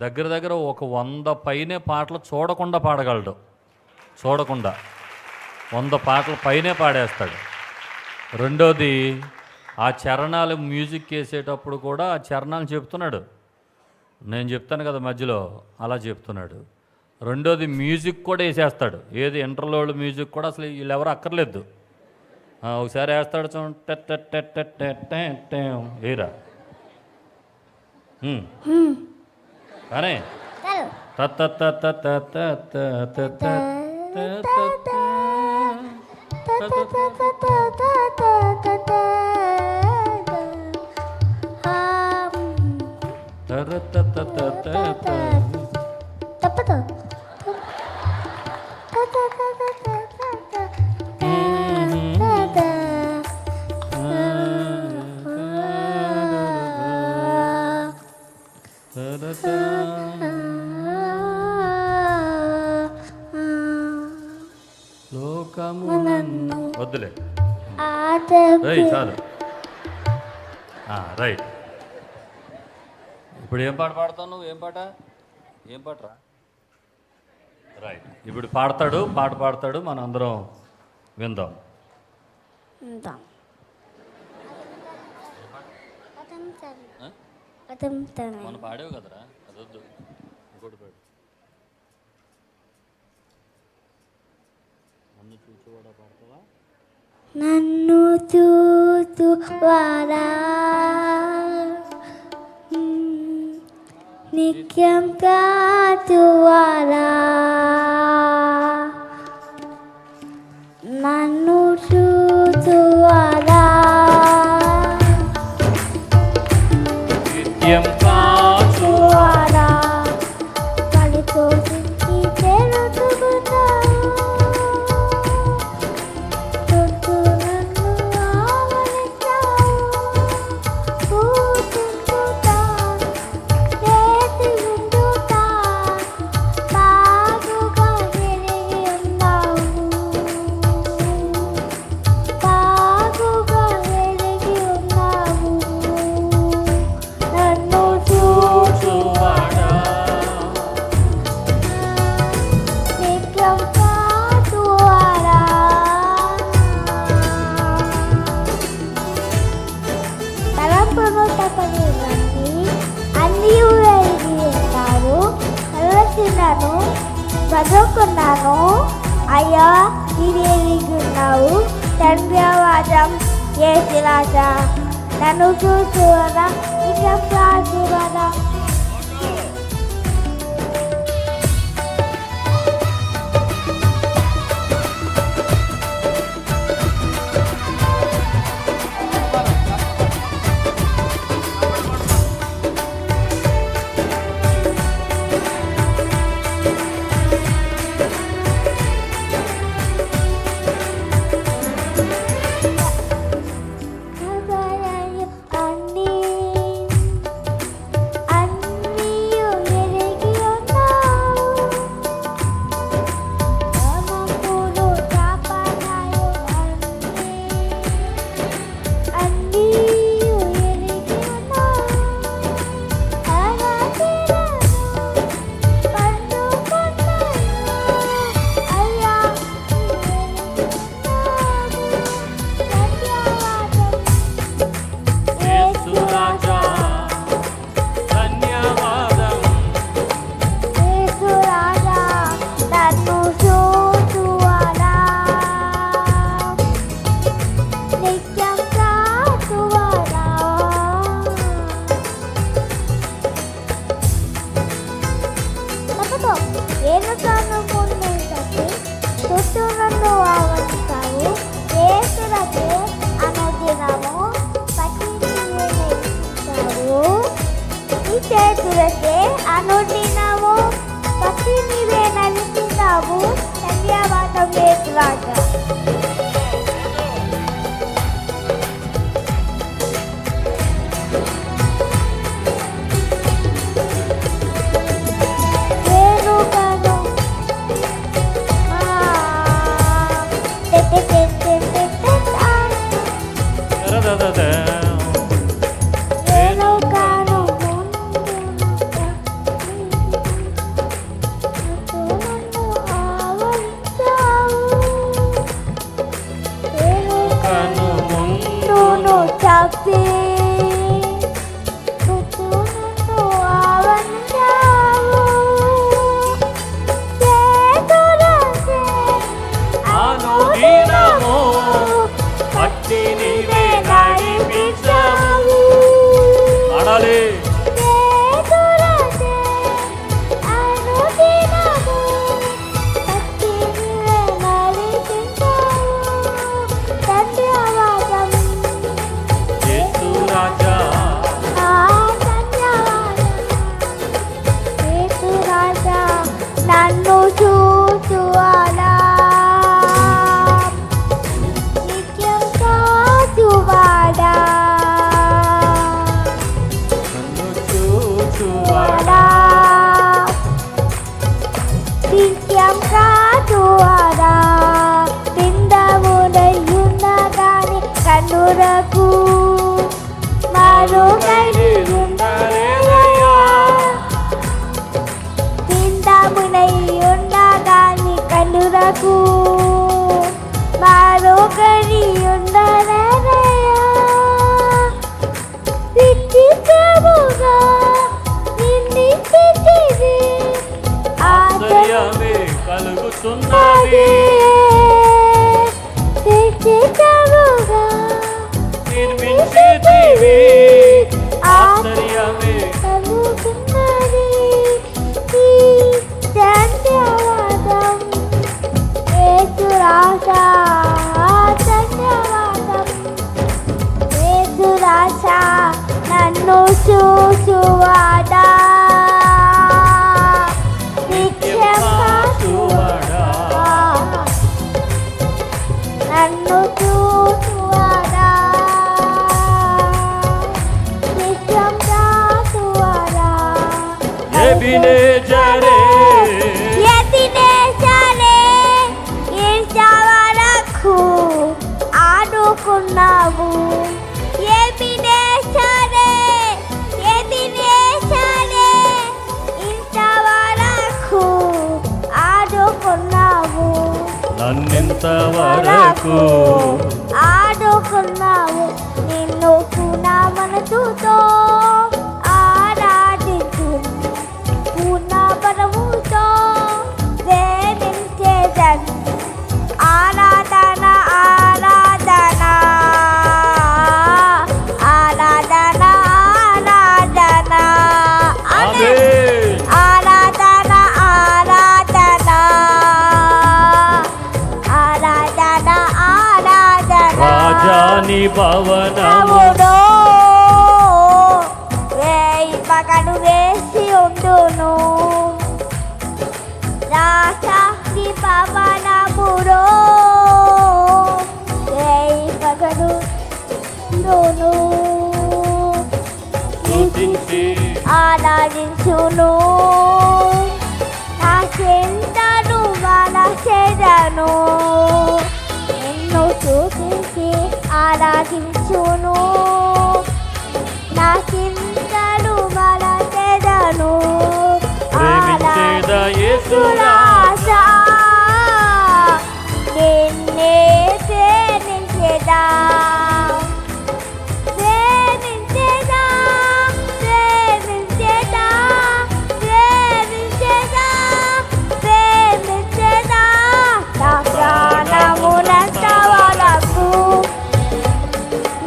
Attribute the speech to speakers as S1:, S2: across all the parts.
S1: దగ్గర దగ్గర ఒక 100 పైనే పాటలు చూడకుండా పాడగలడు. చూడకుండా 100 పాటలు పైనే పాడేస్తాడు. రెండోది ఆ చరణాలు మ్యూజిక్ వేసేటప్పుడు కూడా ఆ చరణాలు చెప్తున్నాడు. నేను చెప్తాను కదా మధ్యలో, అలా చెప్తున్నాడు. రెండోది మ్యూజిక్ కూడా వేసేస్తాడు. ఏది ఇంటర్లోడ్ మ్యూజిక్ కూడా అసలు వీళ్ళెవరు అక్కర్లేదు. ఒకసారి వేస్తాడు ఏరా కానీ వద్దులే చాలు. రైట్. ఇప్పుడు ఏం పాట పాడతావు నువ్వు? ఏం పాటరా? రైట్. ఇప్పుడు పాడతాడు, పాట పాడతాడు, మనం అందరం విందాం. మనం పాడేవు కదరా, అదొద్దు, ఇంకోటి పాడు. నన్ను చూచువాడా పాడతావా?
S2: నన్ను చూచువాడా నిత్యం కాచువాడా, నన్ను చూచువాడా
S1: నిత్యం
S2: కాచువాడా, పలుతో సింకి తెరుచుకుంటావు, చుట్టూ నన్ను ఆవరించావు, కూర్చుంటుతా చేతి ఉండుతా, బాగుగా తిరిగి ఉన్నావు, బాగుగా తిరిగి ఉన్నావు, నన్ను
S1: చూచువాడా
S2: నిత్యం కాచువాడా. తలంపును తపనివ్వండి అన్నీ ఎరిగి ఉంటారు, కలసినాను చదువుకున్నాను, అయ్యా ఇది ఎరిగి ఉన్నావు, ధన్యవాదం యేసురాజా, నన్ను చూచువాడా నిత్యం కాచువాడా. అన్నీయు ఎరిగి ఉన్నావు, రామపుడు చాపనాయు అన్నీయు ఎరిగి ఉన్నావు, అరచిరను పండుకున్నాను, అయ్యా
S1: యేసురాజా ధన్యవాదం.
S2: యేసురాజా, నన్ను చూచువాడా నిత్యం కాచువాడా. తప్పతో ఏనుగాను ముందు కట్టి చుట్టూ నన్ను ఆవరిస్తావు, యేసురాజే అనుదినము పట్టిస్తావు, నీ చేతులకే అనుదినము పట్టి నీవే నలిపిస్తావు, ధన్యవాదం యేసురాజా. వేణుగాను వేణుగాను ముందు నిత్యం కాదువారా తిందమునయున్నగాని కన్నులకు మరొకరి ఉండలేదయ్యా తిందమునయున్నగాని కన్నులకు మరొకరి ఉండలేదయ్యా నిత్యముగా నిన్నిచ్చితివి
S1: ఆశ్చర్యమే కలుగుతున్నది
S2: నిత్యముగా
S1: నిర్మించితివి ఆశ్చర్యమే
S2: కలుగుతున్నది ఈ ధన్యవాదం యేసు రాజా ధన్యవాదం యేసు రాజా నన్ను చూసువాడా నిత్యం కాచువాడా నన్ను చూసువాడా నిత్యం కాచువాడా
S1: ఎబినేజరే
S2: ఎబినేజరే ఇంతవరకు ఆడుకున్నావు ఎబినేజరే ఎబినేజరే ఇంతవరకు ఆడుకున్నావు
S1: నన్నింతవరకు
S2: ఆడుకున్నావు నిన్ను పూర్ణ మనసుతో ఆరాధించు పూర్ణ బలముతో ప్రేమించేదన్ ఆరాధన ఆరాధన ఆరాధన ఆరాధన
S1: ఆమేన్.
S2: ఆరాధన ఆరాధన ఆరాధన ఆరాధన
S1: రాజాని భవనము
S2: నముడో వేయి పగలు వేసి ఉండును రాజాని భవనములో వేయి పగలు ఉండును
S1: స్తుతించి
S2: ఆరాధించును నా చింతను వలసెదను నిన్ను చూసి ఆరాధించును నా చింతను వలసెదను
S1: ప్రేమించేద యేసు
S2: రాజా నిన్నే ప్రేమించేదా ప్రేమించేదా ప్రేమించేదా ప్రేమించేదా ప్రేమించేదా నా ప్రాణమునంత వరకు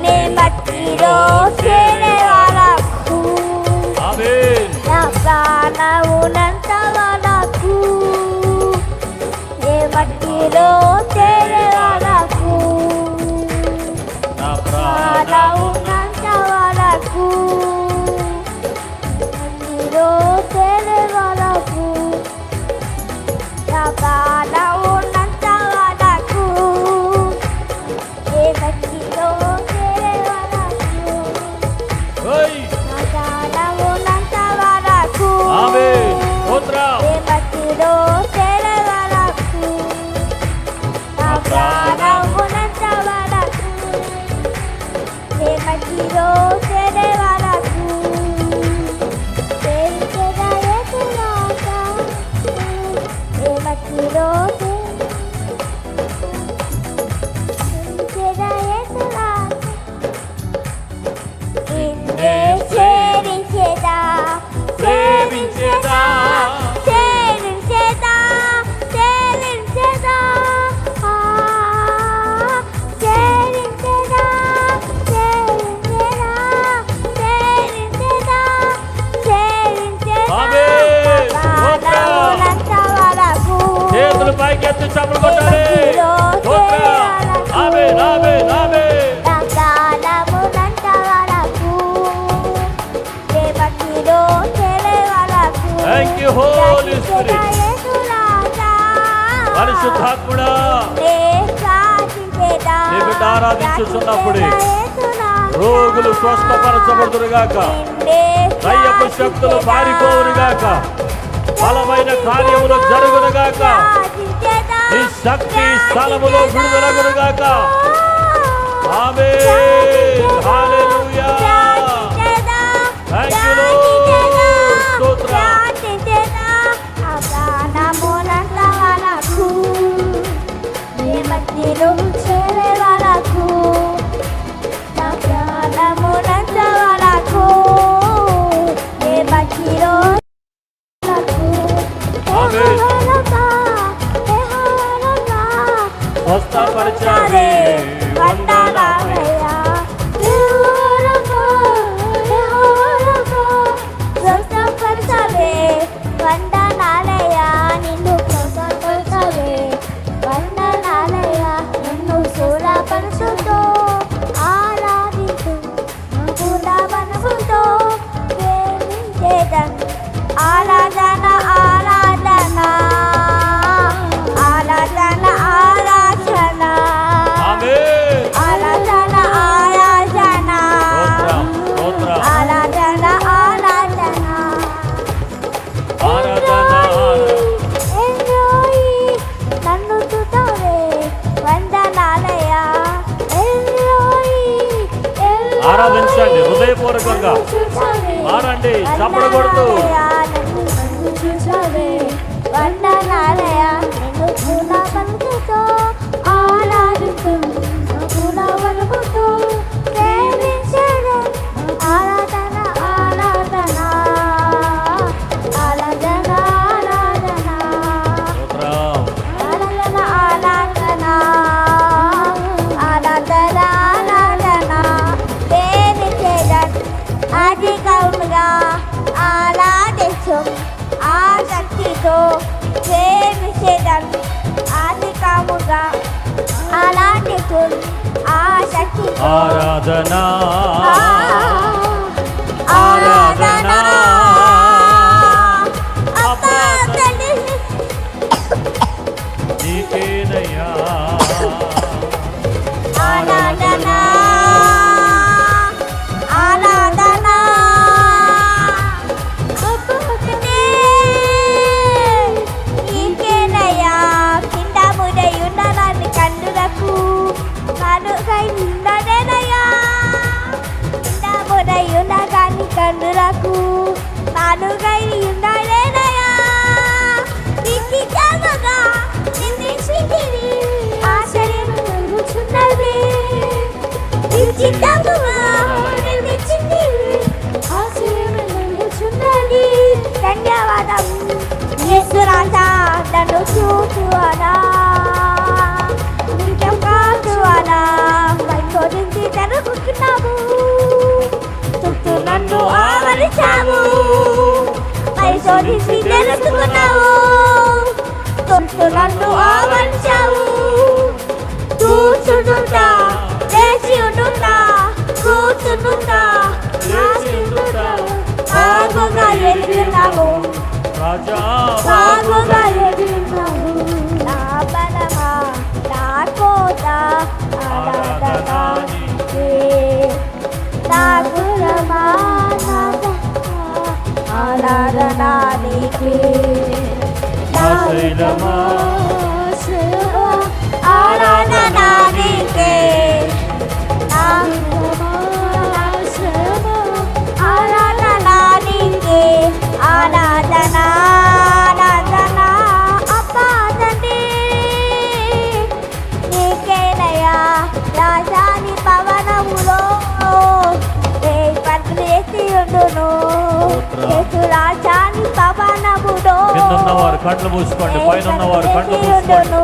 S2: నే మట్టిలో చేరే వరకు
S1: ఆమేన్.
S2: నా ప్రాణమునంత వరకు నే మట్టిలో చేరే వరకు
S1: నా ప్రాణము
S2: ఉన్నంత వరకు మట్టిలో చేరే వరకు నా ప్రాణం ఉన్నంత వరకు ఏ మట్టిలో చేరే వరకు
S1: ఓయ్
S2: నా ప్రాణం ఉన్నంత వరకు
S1: ఆమేన్. స్తోత్రం.
S2: ఏ మట్టిలో చేరే వరకు నా ప్రాణం ఉన్నంత వరకు ఏ మట్టిలో చేరే వరకు ప్రేమించేదా యేసు రాజా ఏ మట్టిలో ప్రేమించేదా యేసు రాజా నిన్నే చేరించేదా
S1: ప్రేమించేదా
S2: చేరించేదా చేరించేదా ఆ చేరించేదా చేరించేదా చేరించేదా చేరించేదా
S1: ఆమేన్. స్తోత్రం.
S2: ఉన్నంత వరకు
S1: చేతులు పైకెత్తి చప్పలు కొట్టాలి స్తోత్రం. ఆమేన్ ఆమేన్ ఆమేన్.
S2: నా ప్రాణమునంత వరకు ఏ మట్టిలో చేరే వరకు
S1: Thank you, Holy Spirit.
S2: యేసు రాజా
S1: పరిశుద్ధాత్ముడా
S2: నే శాసించేదా
S1: నీ బిడ్డ ఆరాధించుచున్నప్పుడే
S2: యేసు రాజా
S1: రోగులు స్వస్థపరచబడుదురుగాక
S2: నిన్నే
S1: దయ్యపు శక్తులు పారిపోవురుగాక బలమైన కార్యములు జరుగునుగాక. నీ శక్తి స్థలములో విడుదలగునుగాక. ఆమేన్. హల్లెలూయా. Thank you Lord. స్తోత్రం. స్వస్థపరిచావే వందనాలయ్యా.
S2: స్వస్థపరిచావే వందనాలయ్యా. నిన్ను స్వస్థపరిచావే వందనాలయ్యా. నిన్ను సూరపరుచుతో ఆరాధించు పూర్ణ మనసుతో ప్రేమించేదం. ఆరాధన ఆరాధన ఆరాధన ఆరాధన
S1: ఆమేన్.
S2: ఆరాధన ఆరాధన
S1: స్తోత్రం.
S2: ఆరాధన ఆరాధన
S1: ఆరాధన.
S2: ఎల్రోయి నన్ను స్తుతించే వందనాలయ్యా. ఎల్రోయి
S1: ఆరాధించండి హృదయపూర్వకంగా. ఆరండి చప్పట్లు కొడుతూ.
S2: నన్ను చూసావే వందనాలయ్యా. నిన్ను పూర్ణ మనసుతో ఆరాధించు పూర్ణ మనసుతో ప్రేమించడం. ఆరాధన ఆరాధన ఆరాధన ఆరాధన
S1: స్తోత్రం.
S2: ఆరాధన ఆరాధన ఆరాధన ఆరాధన ప్రేమించడం. అధికముగా ఆరాధించు ఆసక్తితో ప్రేమించడం. అధికముగా ఆరాధించు ఆసక్తితో
S1: ఆరాధన.
S2: ఆరాధన అబ్బా తండ్రి
S1: నీకేనయ్యా.
S2: ఆరాధన ఆరాధన నీకేనయ్యా. కింద ముడయుండరాని కన్నులకు కనుగై నిండనేనయ్యా. కింద ముడయుండగాని కన్నులకు కనుగై నిండనేనయ్యా. నిత్యముగా నిందించితివి ఆశ్చర్యం కలుగుచున్నది. నిత్యముగా నిందించితివి ఆశ్చర్యం కలుగుచున్నది. ధన్యవాదం యేసు రాజా. నన్ను చూచువాడా నిత్యం కాచువాడా. వైకోరించి జరుగుతున్నావు చుట్టూ నన్ను ఆవరించావు. వైకోరించి తెలుసుకున్నావు చుట్టూ నన్ను ఆవరించావు. కూర్చుంటా లేచి ఉండుంటా కూర్చుంటా లేచి ఉండుంటా బాగుగా ఎదిగినావు
S1: రాజా
S2: బాగుగా ఎదిగినావు. నా బలమా నా కోట ఆరాధన నీకే. నా గుణమా నా ఆరాధన నీకే.
S1: నా శైలమా
S2: ఆరాధన నీకే. నా ఆరాధన నీకే. ఆరాధన ఆరాధన అబ్బా తండ్రి నీకేనయ్యా. రాజాని పవనములో పత్రేసి ఉండును. రాజాని పవనములో
S1: కింద ఉన్నవారు కళ్ళు మూసుకోండి, పైన ఉన్నవారు కళ్ళు మూసుకోండి.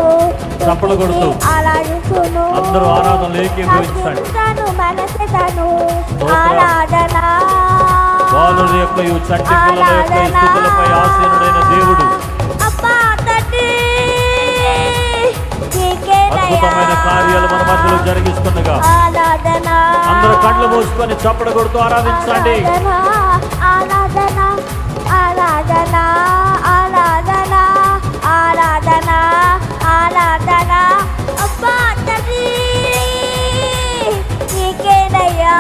S1: చప్పట్లు కొడుతూ అందరూ ఆరాధనలు ఏకీభవించండి.
S2: ఆరాధన
S1: బాలుల యొక్క చంటి పిల్లల యొక్క స్థుతులపై ఆసీనుడైన దేవుడు
S2: అబ్బా తండ్రి
S1: అద్భుతమైన కార్యాలు మన మధ్యలో జరిగిస్తుండగా
S2: ఆరాధన
S1: అందరూ కళ్ళు మూసుకొని చప్పట్లు కొడుతూ ఆరాధించండి.
S2: ఆరాధన ఆరాధన ఆరాధన ఆరాధన ఆరాధన అబ్బా తండ్రి నీకేనయ్యా.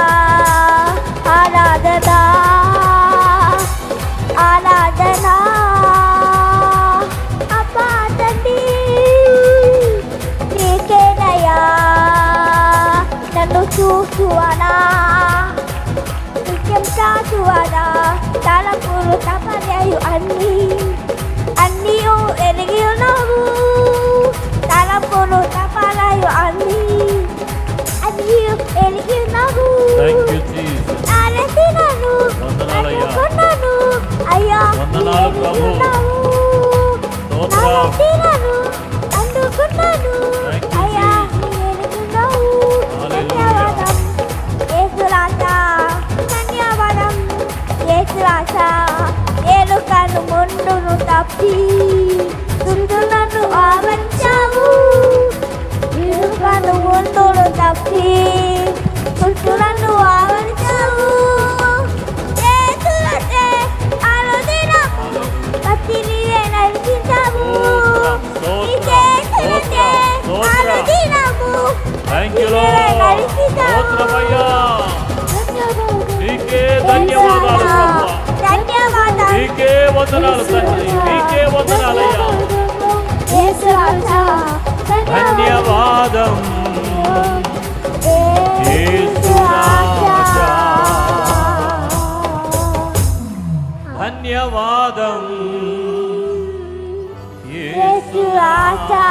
S2: ఆరాధన ఆరాధన తలపులు తపర్యాయు అన్నీ ఎరిగి ఉన్నావు తలపులు తపరాయు అన్నీ ఎరిగి ఉన్నావు
S1: థ్యాంక్ యూ జీసస్.
S2: ఆలసినను
S1: వందనాలయ్యా.
S2: అనుకున్నాను అయ్యా
S1: వందనాలు ప్రభు. స్తోత్రం.
S2: ఆలసినను అందుకున్నాను
S1: Thank you,
S2: అయ్యా
S1: Jesus.
S2: ఎరిగినావు
S1: Hallelujah.
S2: ధన్యవాదం యేసురాజా ధన్యవాదం యేసురాజా ఏలుకను ముందును తప్పి దుర్దులను ఆవరించావు ఏలుకను ముందును తప్పి దుర్దులను ఆవరించావు యేసురాజే అనుదినము ప్రతి నీవే నడిపించావు నీకే స్తుతే అనుదినము
S1: థ్యాంక్ యూ లార్డ్. స్తోత్రమయ్యా. నీకే ధన్యవాదాలు ప్రభువా. నీకే వందనాలు తండ్రి. నీకే వందనాలయ్యా. ధన్యవాదం యేసురాజా. ధన్యవాదం యేసురాజా.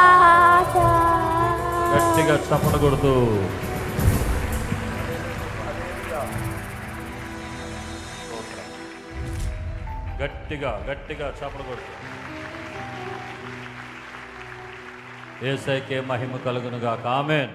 S1: గట్టిగా చప్పట కొడుతూ గట్టిగా చప్పట కొడుతూ యేసయ్యకే మహిమ కలుగునుగాక. ఆమేన్.